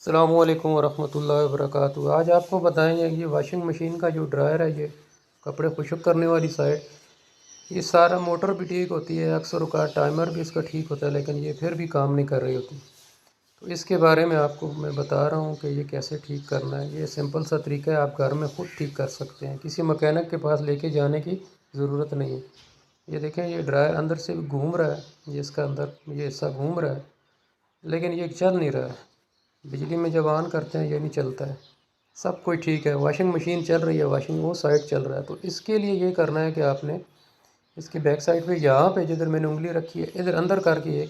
السلام علیکم ورحمۃ اللہ وبرکاتہ۔ آج آپ کو بتائیں گے یہ واشنگ مشین کا جو ڈرائر ہے، یہ کپڑے خشک کرنے والی سائڈ، یہ سارا موٹر بھی ٹھیک ہوتی ہے، اکثر اوقات ٹائمر بھی اس کا ٹھیک ہوتا ہے، لیکن یہ پھر بھی کام نہیں کر رہی ہوتی۔ تو اس کے بارے میں آپ کو میں بتا رہا ہوں کہ یہ کیسے ٹھیک کرنا ہے۔ یہ سمپل سا طریقہ ہے، آپ گھر میں خود ٹھیک کر سکتے ہیں، کسی مکینک کے پاس لے کے جانے کی ضرورت نہیں ہے۔ یہ دیکھیں، یہ ڈرائر اندر سے گھوم رہا ہے، یہ اس کا اندر یہ حصہ گھوم رہا ہے، لیکن یہ چل نہیں رہا ہے۔ بجلی میں جب آن کرتے ہیں یہ نہیں چلتا ہے۔ سب کوئی ٹھیک ہے، واشنگ مشین چل رہی ہے، واشنگ وہ سائڈ چل رہا ہے۔ تو اس کے لیے یہ کرنا ہے کہ آپ نے اس کی بیک سائڈ پہ، یہاں پہ جدھر میں نے انگلی رکھی ہے، ادھر اندر کر کے ایک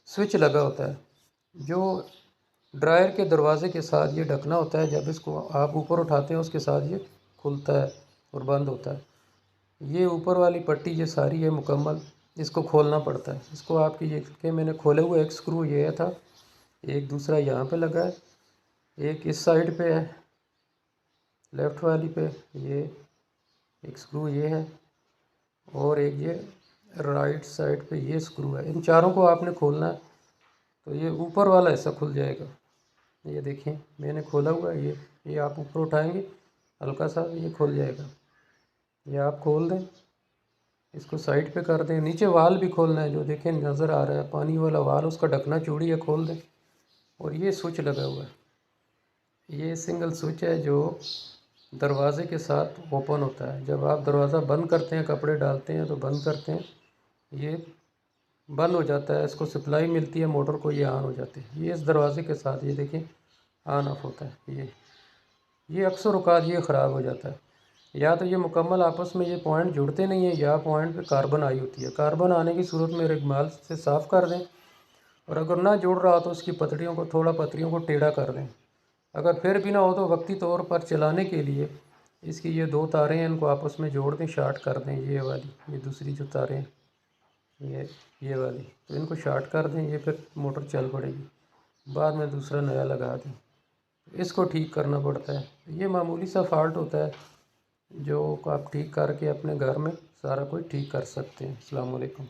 سوئچ لگا ہوتا ہے، جو ڈرائر کے دروازے کے ساتھ یہ ڈھکنا ہوتا ہے۔ جب اس کو آپ اوپر اٹھاتے ہیں، اس کے ساتھ یہ کھلتا ہے اور بند ہوتا ہے۔ یہ اوپر والی پٹی یہ ساری ہے مکمل، اس کو کھولنا پڑتا ہے۔ اس کو آپ کی یہ کہ میں نے کھولے ہوئے ایک سکرو یہ تھا، ایک دوسرا یہاں پہ لگا ہے، ایک اس سائڈ پہ ہے لیفٹ والی پہ، یہ ایک سکرو یہ ہے، اور ایک یہ رائٹ سائڈ پہ یہ سکرو ہے۔ ان چاروں کو آپ نے کھولنا ہے، تو یہ اوپر والا حصہ کھل جائے گا۔ یہ دیکھیں، میں نے کھولا ہوا ہے، یہ آپ اوپر اٹھائیں گے ہلکا سا، یہ کھل جائے گا۔ یہ آپ کھول دیں، اس کو سائڈ پہ کر دیں۔ نیچے وال بھی کھولنا ہے، جو دیکھیں نظر آ رہا ہے پانی والا وال، اس کا ڈھکنا چوڑی ہے، کھول دیں۔ اور یہ سوئچ لگا ہوا ہے، یہ سنگل سوئچ ہے جو دروازے کے ساتھ اوپن ہوتا ہے۔ جب آپ دروازہ بند کرتے ہیں، کپڑے ڈالتے ہیں تو بند کرتے ہیں، یہ بند ہو جاتا ہے، اس کو سپلائی ملتی ہے موٹر کو، یہ آن ہو جاتے ہیں۔ یہ اس دروازے کے ساتھ یہ دیکھیں آن آف ہوتا ہے۔ یہ اکثر اوقات یہ خراب ہو جاتا ہے، یا تو یہ مکمل آپس میں یہ پوائنٹ جڑتے نہیں ہیں، یا پوائنٹ پہ کاربن آئی ہوتی ہے۔ کاربن آنے کی صورت میں رگمال سے صاف کر دیں، اور اگر نہ جڑ رہا تو اس کی پتڑیوں کو ٹیڑھا کر دیں۔ اگر پھر بھی نہ ہو تو وقتی طور پر چلانے کے لیے اس کی یہ دو تاریں ہیں، ان کو آپس میں جوڑ دیں، شارٹ کر دیں۔ یہ والی، یہ دوسری جو تاریں ہیں، یہ والی، تو ان کو شارٹ کر دیں، یہ پھر موٹر چل پڑے گی۔ بعد میں دوسرا نیا لگا دیں۔ اس کو ٹھیک کرنا پڑتا ہے۔ یہ معمولی سا فالٹ ہوتا ہے جو آپ ٹھیک کر کے اپنے گھر میں سارا کچھ ٹھیک کر سکتے ہیں۔ السلام علیکم۔